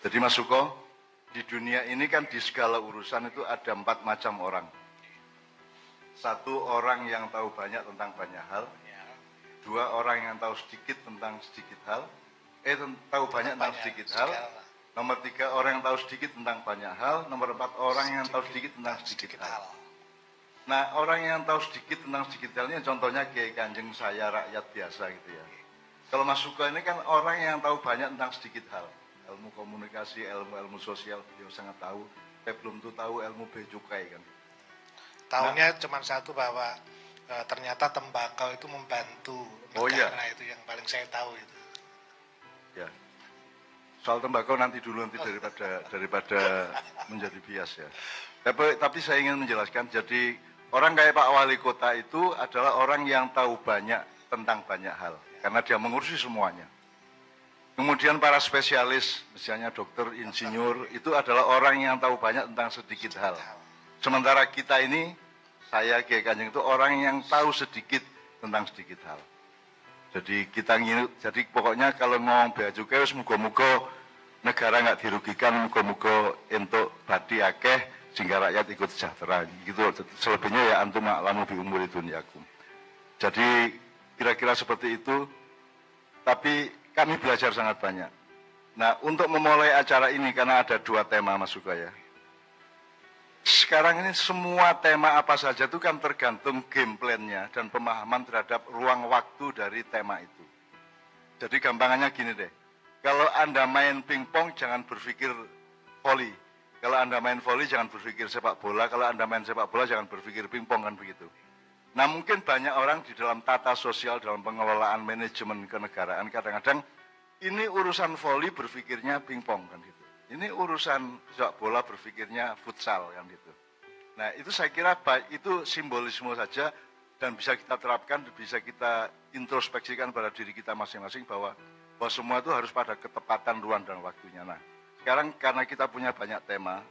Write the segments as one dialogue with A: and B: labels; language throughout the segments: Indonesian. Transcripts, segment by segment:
A: Jadi Mas Suko, di dunia ini kan di segala urusan itu ada 4 macam orang. Satu orang yang tahu banyak tentang banyak hal. Dua orang yang tahu sedikit tentang sedikit hal. Tahu banyak tentang sedikit hal. Nomor 3 orang yang tahu sedikit tentang banyak hal. Nomor 4 orang yang tahu sedikit tentang sedikit hal. Nah, orang yang tahu sedikit tentang sedikit hal ini contohnya kayak Kanjeng saya rakyat biasa gitu ya. Kalau Mas Suko ini kan orang yang tahu banyak tentang sedikit hal. Ilmu komunikasi, ilmu sosial, dia sangat tahu. Saya belum tuh tahu ilmu bea cukai kan.
B: Tahunya cuma satu bahwa ternyata tembakau itu membantu negara, itu yang paling saya tahu itu.
A: Ya. Soal tembakau nanti daripada menjadi bias ya. Tapi saya ingin menjelaskan, jadi orang kayak Pak Wali Kota itu adalah orang yang tahu banyak tentang banyak hal, karena dia mengurusi semuanya. Kemudian para spesialis, misalnya dokter, insinyur, itu adalah orang yang tahu banyak tentang sedikit hal. Sementara kita ini, saya Kiai Kanjeng itu orang yang tahu sedikit tentang sedikit hal. Jadi jadi pokoknya kalau ngomong bea cukai, muga-muga negara nggak dirugikan, muga-muga untuk badi akeh sehingga rakyat ikut sejahtera. Gitu. Selebihnya ya antum a'lamu bi umuri dunyakum. Jadi kira-kira seperti itu. Tapi kami belajar sangat banyak. Nah, untuk memulai acara ini karena ada 2 tema Mas Suko ya. Sekarang ini semua tema apa saja itu kan tergantung game plan-nya dan pemahaman terhadap ruang waktu dari tema itu. Jadi gampangannya gini deh, kalau Anda main pingpong jangan berpikir voli. Kalau Anda main voli jangan berpikir sepak bola, kalau Anda main sepak bola jangan berpikir pingpong, kan begitu. Nah mungkin banyak orang di dalam tata sosial, dalam pengelolaan manajemen kenegaraan kadang-kadang ini urusan voli berpikirnya pingpong kan gitu. Ini urusan sepak bola berpikirnya futsal kan gitu. Nah itu saya kira itu simbolisme saja dan bisa kita terapkan, bisa kita introspeksikan pada diri kita masing-masing bahwa semua itu harus pada ketepatan ruang dan waktunya. Nah sekarang karena kita punya banyak tema,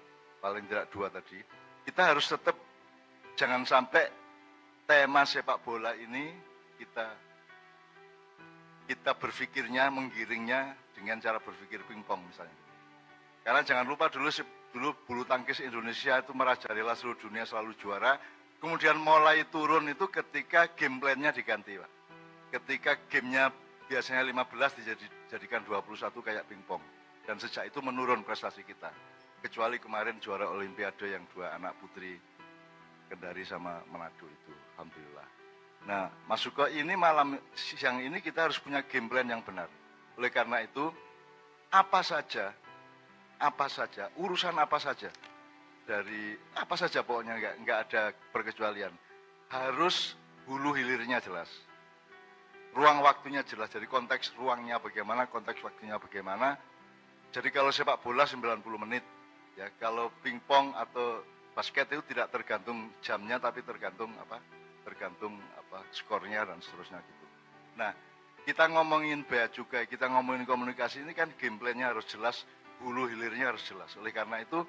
A: paling tidak 2 tadi, kita harus tetap jangan sampai tema sepak bola ini kita berpikirnya, menggiringnya dengan cara berpikir pingpong misalnya. Karena jangan lupa dulu bulu tangkis Indonesia itu merajalela seluruh dunia, selalu juara. Kemudian mulai turun itu ketika game plan-nya diganti, Pak. Ketika gamenya biasanya 15 dijadikan 21 kayak pingpong. Dan sejak itu menurun prestasi kita. Kecuali kemarin juara Olimpiade yang 2 anak putri Kendari sama Manado itu, alhamdulillah. Nah, Mas Suko, ini siang ini kita harus punya game plan yang benar. Oleh karena itu, apa saja, urusan apa saja, dari apa saja pokoknya nggak ada perkecualian. Harus hulu hilirnya jelas. Ruang waktunya jelas, jadi konteks ruangnya bagaimana, konteks waktunya bagaimana. Jadi kalau sepak bola 90 menit, ya kalau pingpong atau basket itu tidak tergantung jamnya, tapi tergantung skornya dan seterusnya gitu. Nah, kita ngomongin bea cukai, kita ngomongin komunikasi ini kan game plan-nya harus jelas, hulu hilirnya harus jelas. Oleh karena itu,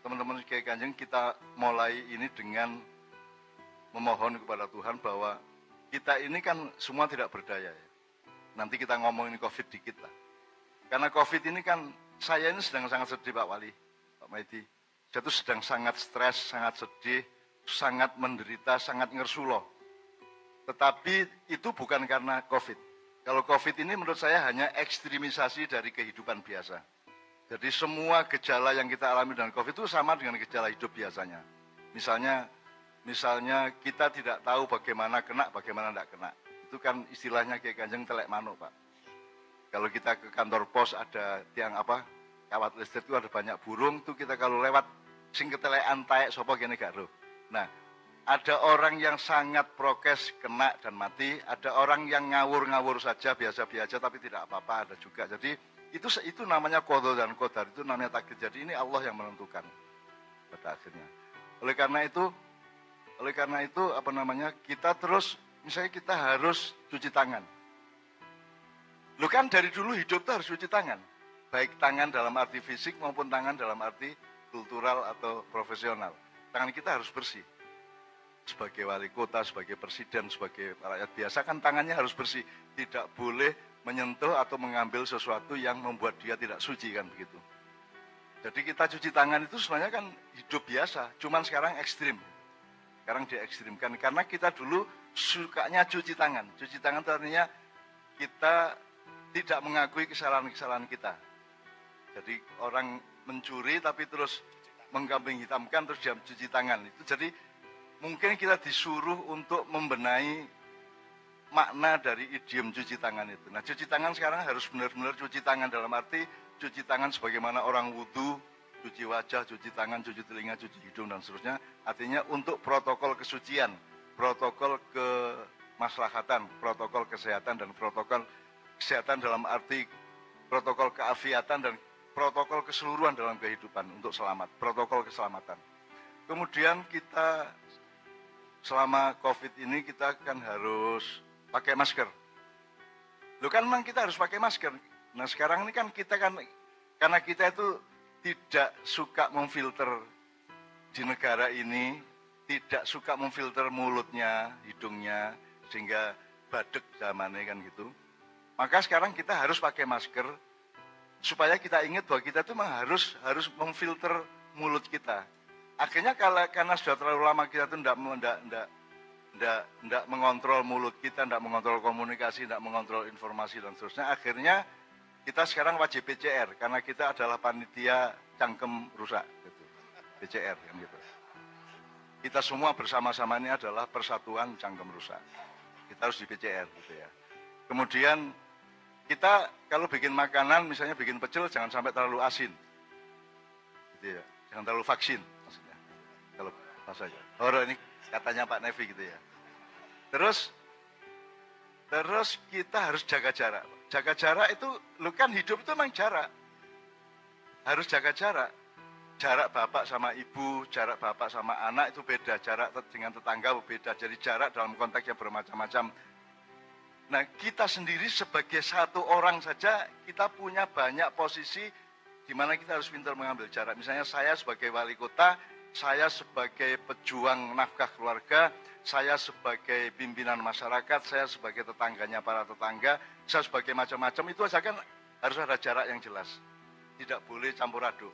A: teman-teman Kiai Kanjeng, kita mulai ini dengan memohon kepada Tuhan bahwa kita ini kan semua tidak berdaya ya. Nanti kita ngomongin COVID dikit lah. Karena COVID ini kan, saya ini sedang sangat sedih Pak Wali, Pak Maidi. Saya itu sedang sangat stres, sangat sedih, sangat menderita, sangat ngersuloh. Tetapi itu bukan karena COVID. Kalau COVID ini menurut saya hanya ekstremisasi dari kehidupan biasa. Jadi semua gejala yang kita alami dengan COVID itu sama dengan gejala hidup biasanya. Misalnya kita tidak tahu bagaimana kena, bagaimana tidak kena. Itu kan istilahnya Kiai Kanjeng telek manuk, Pak. Kalau kita ke kantor pos ada tiang kawat listrik itu ada banyak burung, tuh kita kalau lewat sing ketelekan taek sapa kene gak roh. Nah, ada orang yang sangat prokes kena dan mati, ada orang yang ngawur-ngawur saja biasa-biasa tapi tidak apa-apa, ada juga. Jadi itu namanya qada dan qadar, itu namanya takdir. Jadi ini Allah yang menentukan pada akhirnya. Oleh karena itu kita terus misalnya kita harus cuci tangan. Loh kan dari dulu hidup tuh harus cuci tangan. Baik tangan dalam arti fisik maupun tangan dalam arti kultural atau profesional. Tangan kita harus bersih. Sebagai wali kota, sebagai presiden, sebagai rakyat biasa kan tangannya harus bersih. Tidak boleh menyentuh atau mengambil sesuatu yang membuat dia tidak suci kan begitu. Jadi kita cuci tangan itu sebenarnya kan hidup biasa, cuman sekarang ekstrim. Sekarang diekstrimkan karena kita dulu sukanya cuci tangan. Cuci tangan itu artinya kita tidak mengakui kesalahan-kesalahan kita. Jadi orang mencuri tapi terus mengkambing hitamkan terus dia cuci tangan. Itu jadi mungkin kita disuruh untuk membenahi makna dari idiom cuci tangan itu. Nah, cuci tangan sekarang harus benar-benar cuci tangan dalam arti cuci tangan sebagaimana orang wudhu, cuci wajah, cuci tangan, cuci telinga, cuci hidung, dan seterusnya. Artinya untuk protokol kesucian, protokol kemaslahatan, protokol kesehatan, dan protokol kesehatan dalam arti protokol keafiatan dan protokol keseluruhan dalam kehidupan untuk selamat, protokol keselamatan. Kemudian kita selama COVID ini kita kan harus pakai masker. Loh kan memang kita harus pakai masker. Nah sekarang ini kan kita kan, karena kita itu tidak suka memfilter di negara ini, tidak suka memfilter mulutnya, hidungnya, sehingga badek zamannya kan gitu. Maka sekarang kita harus pakai masker, supaya kita ingat bahwa kita itu memang harus memfilter mulut kita. Akhirnya karena sudah terlalu lama kita itu tidak mengontrol mulut kita, tidak mengontrol komunikasi, tidak mengontrol informasi dan seterusnya. Akhirnya kita sekarang wajib PCR karena kita adalah panitia cangkem rusak, gitu. PCR kan gitu. Kita semua bersama-sama ini adalah persatuan cangkem rusak. Kita harus di PCR gitu ya. Kemudian kita kalau bikin makanan, misalnya bikin pecel, jangan sampai terlalu asin, gitu ya. Jangan terlalu vaksin maksudnya. Kalau bahasanya. Ini katanya Pak Nevi gitu ya. Terus kita harus jaga jarak. Jaga jarak itu, lu kan hidup itu memang jarak. Harus jaga jarak. Jarak bapak sama ibu, jarak bapak sama anak itu beda. Jarak dengan tetangga beda. Jadi jarak dalam konteks yang bermacam-macam. Nah kita sendiri sebagai satu orang saja, kita punya banyak posisi di mana kita harus pintar mengambil jarak. Misalnya saya sebagai wali kota, saya sebagai pejuang nafkah keluarga, saya sebagai pimpinan masyarakat, saya sebagai tetangganya para tetangga, saya sebagai macam-macam, itu saja kan harus ada jarak yang jelas. Tidak boleh campur aduk.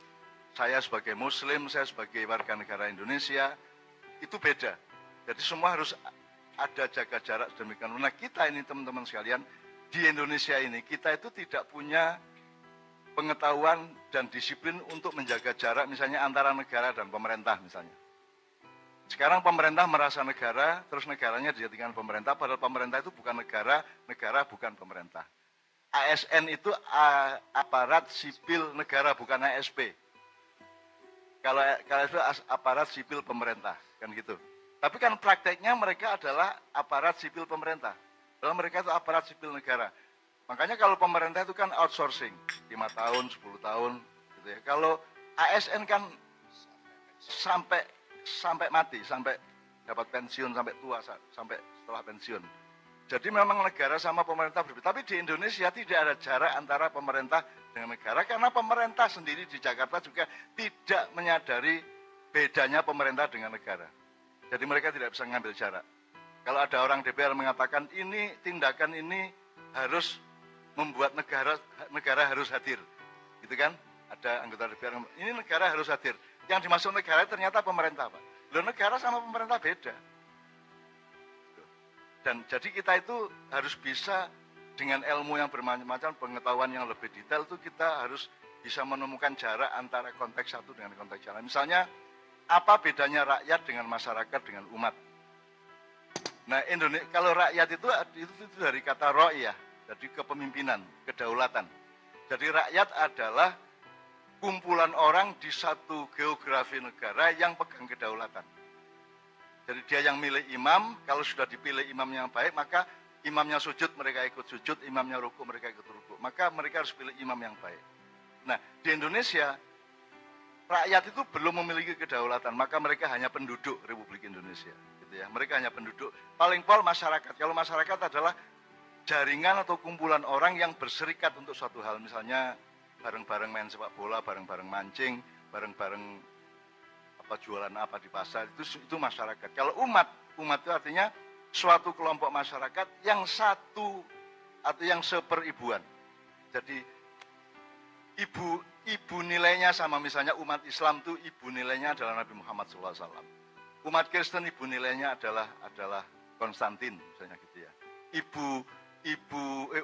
A: Saya sebagai muslim, saya sebagai warga negara Indonesia, itu beda. Jadi semua harus ada jaga jarak sedemikian. Nah kita ini teman-teman sekalian, di Indonesia ini kita itu tidak punya pengetahuan dan disiplin untuk menjaga jarak misalnya antara negara dan pemerintah misalnya. Sekarang pemerintah merasa negara, terus negaranya dijadikan pemerintah, padahal pemerintah itu bukan negara, negara bukan pemerintah. ASN itu aparat sipil negara, bukan ASP. Kalau itu aparat sipil pemerintah, kan gitu. Tapi kan prakteknya mereka adalah aparat sipil pemerintah. Padahal mereka itu aparat sipil negara. Makanya kalau pemerintah itu kan outsourcing, 5 tahun, 10 tahun, gitu ya. Kalau ASN kan sampai mati, sampai dapat pensiun, sampai tua, sampai setelah pensiun. Jadi memang negara sama pemerintah berbeda. Tapi di Indonesia tidak ada jarak antara pemerintah dengan negara, karena pemerintah sendiri di Jakarta juga tidak menyadari bedanya pemerintah dengan negara. Jadi mereka tidak bisa mengambil jarak. Kalau ada orang DPR mengatakan ini tindakan ini harus membuat negara harus hadir, gitu kan? Ada anggota DPR, ini negara harus hadir. Yang dimaksud negara ternyata pemerintah, Pak. Loh, negara sama pemerintah beda. Dan jadi kita itu harus bisa dengan ilmu yang bermacam-macam, pengetahuan yang lebih detail itu kita harus bisa menemukan jarak antara konteks satu dengan konteks yang lain. Misalnya, apa bedanya rakyat dengan masyarakat dengan umat? Nah, Indonesia kalau rakyat itu dari kata ro'iyah. Jadi kepemimpinan, kedaulatan. Jadi rakyat adalah kumpulan orang di satu geografi negara yang pegang kedaulatan. Jadi dia yang milih imam, kalau sudah dipilih imam yang baik, maka imamnya sujud, mereka ikut sujud, imamnya rukuk, mereka ikut rukuk. Maka mereka harus pilih imam yang baik. Nah, di Indonesia, rakyat itu belum memiliki kedaulatan, maka mereka hanya penduduk Republik Indonesia. Gitu ya. Mereka hanya penduduk, paling pol masyarakat. Kalau masyarakat adalah jaringan atau kumpulan orang yang berserikat untuk suatu hal, misalnya bareng-bareng main sepak bola, bareng-bareng mancing, bareng-bareng jualan apa di pasar, itu masyarakat. Kalau umat itu artinya suatu kelompok masyarakat yang satu atau yang seperibuan. Jadi ibu nilainya sama, misalnya umat Islam tuh ibu nilainya adalah Nabi Muhammad SAW. Umat Kristen ibu nilainya adalah Konstantin misalnya gitu ya.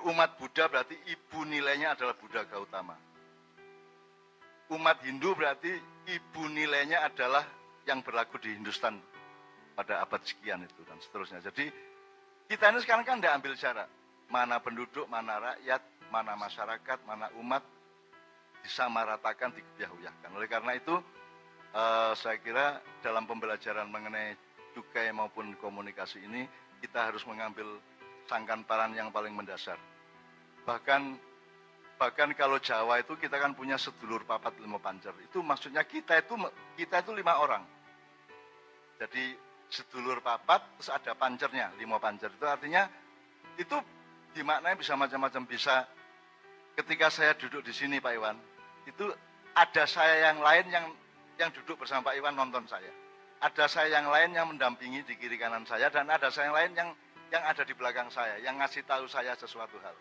A: Umat Buddha berarti ibu nilainya adalah Buddha Gautama. Umat Hindu berarti ibu nilainya adalah yang berlaku di Hindustan pada abad sekian itu dan seterusnya. Jadi kita ini sekarang kan tidak ambil jarak. Mana penduduk, mana rakyat, mana masyarakat, mana umat disamaratakan, dikebiahuyahkan. Oleh karena itu saya kira dalam pembelajaran mengenai cukai maupun komunikasi ini kita harus mengambil sangkan-paran yang paling mendasar. Bahkan kalau Jawa itu kita kan punya sedulur papat lima pancer. Itu maksudnya kita itu 5 orang. Jadi sedulur papat terus ada pancernya 5 pancer. Itu artinya itu dimaknai bisa macam-macam. Bisa ketika saya duduk di sini Pak Iwan, itu ada saya yang lain yang duduk bersama Pak Iwan nonton saya. Ada saya yang lain yang mendampingi di kiri kanan saya, dan ada saya yang lain yang ada di belakang saya, yang ngasih tahu saya sesuatu hal.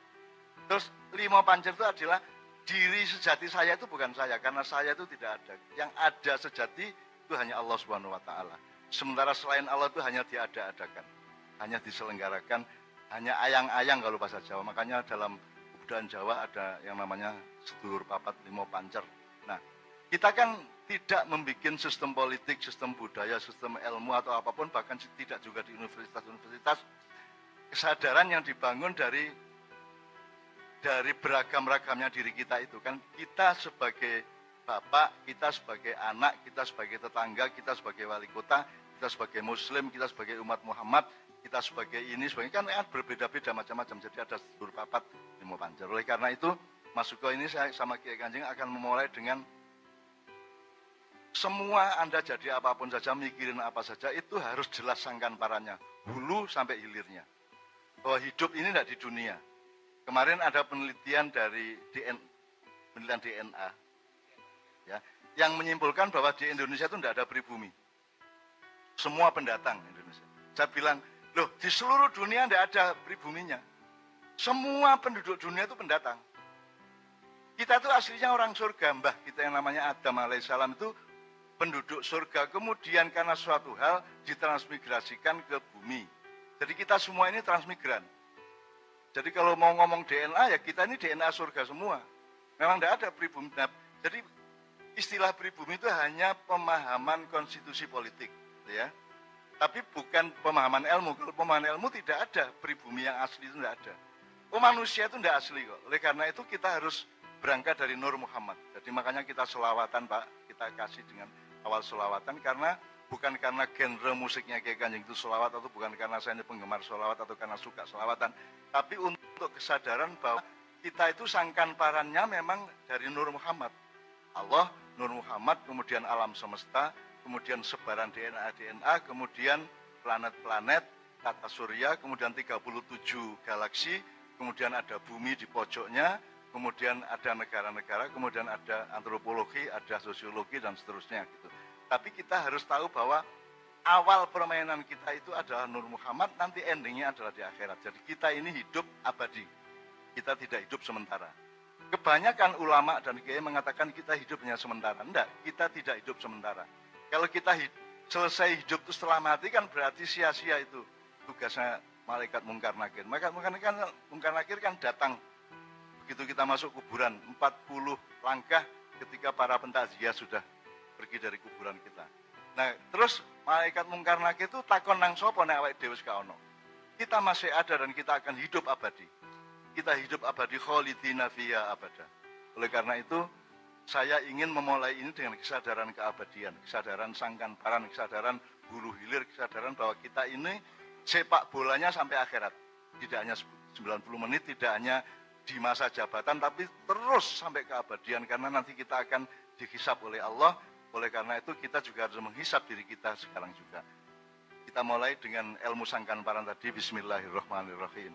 A: Terus 5 pancer itu adalah diri sejati saya itu bukan saya, karena saya itu tidak ada. Yang ada sejati itu hanya Allah Subhanahu wa taala. Sementara selain Allah itu hanya diada-adakan, hanya diselenggarakan, hanya ayang-ayang kalau bahasa Jawa. Makanya dalam kebudayaan Jawa ada yang namanya sedulur papat 5 pancer. Nah, kita kan tidak membuat sistem politik, sistem budaya, sistem ilmu atau apapun, bahkan tidak juga di universitas-universitas, kesadaran yang dibangun dari beragam-ragamnya diri kita itu kan, kita sebagai bapak, kita sebagai anak, kita sebagai tetangga, kita sebagai wali kota, kita sebagai muslim, kita sebagai umat Muhammad, kita sebagai ini, sebagainya kan berbeda-beda macam-macam. Jadi ada sedulur papat 5 pancer. Oleh karena itu, Mas Suko ini saya sama Kiai Kanjeng akan memulai dengan semua Anda jadi apapun saja, mikirin apa saja, itu harus jelas sangkan-parannya, hulu sampai hilirnya. Bahwa hidup ini tidak di dunia. Kemarin ada penelitian dari penelitian DNA, ya, yang menyimpulkan bahwa di Indonesia itu tidak ada pribumi. Semua pendatang Indonesia. Saya bilang, loh di seluruh dunia tidak ada pribuminya. Semua penduduk dunia itu pendatang. Kita itu aslinya orang surga, mbah kita yang namanya Adam alaihissalam itu penduduk surga. Kemudian karena suatu hal ditransmigrasikan ke bumi. Jadi kita semua ini transmigran. Jadi kalau mau ngomong DNA, ya kita ini DNA surga semua. Memang tidak ada pribumi. Nah, jadi istilah pribumi itu hanya pemahaman konstitusi politik, ya. Tapi bukan pemahaman ilmu. Kalau pemahaman ilmu tidak ada pribumi yang asli, itu tidak ada. Manusia itu tidak asli kok. Oleh karena itu kita harus berangkat dari Nur Muhammad. Jadi makanya kita selawatan Pak, kita kasih dengan awal selawatan bukan karena genre musiknya Kiai Kanjeng itu selawat, atau bukan karena saya ini penggemar selawat atau karena suka selawatan, tapi untuk kesadaran bahwa kita itu sangkan-parannya memang dari Nur Muhammad. Allah, Nur Muhammad, kemudian alam semesta, kemudian sebaran DNA, kemudian planet-planet, tata surya, kemudian 37 galaksi, kemudian ada bumi di pojoknya, kemudian ada negara-negara, kemudian ada antropologi, ada sosiologi, dan seterusnya gitu. Tapi kita harus tahu bahwa awal permainan kita itu adalah Nur Muhammad, nanti endingnya adalah di akhirat. Jadi kita ini hidup abadi, kita tidak hidup sementara. Kebanyakan ulama dan kiai mengatakan kita hidupnya sementara. Enggak, kita tidak hidup sementara. Kalau kita selesai hidup itu setelah mati kan berarti sia-sia itu tugasnya malaikat mungkar nakir. Maka mungkar nakir kan datang begitu kita masuk kuburan, 40 langkah ketika para pentakziah sudah pergi dari kuburan kita. Nah, terus malaikat mungkar nakir itu takon nang sapa nek awake dhewe wis ono. Kita masih ada dan kita akan hidup abadi. Kita hidup abadi khalidina fiha abada. Oleh karena itu, saya ingin memulai ini dengan kesadaran keabadian, kesadaran sangkan-paran, kesadaran hulu hilir, kesadaran bahwa kita ini sepak bolanya sampai akhirat. Tidak hanya 90 menit, tidak hanya di masa jabatan, tapi terus sampai keabadian, karena nanti kita akan dihisab oleh Allah. Oleh karena itu kita juga harus menghisab diri kita sekarang juga. Kita mulai dengan ilmu sangkan paran tadi. Bismillahirrahmanirrahim.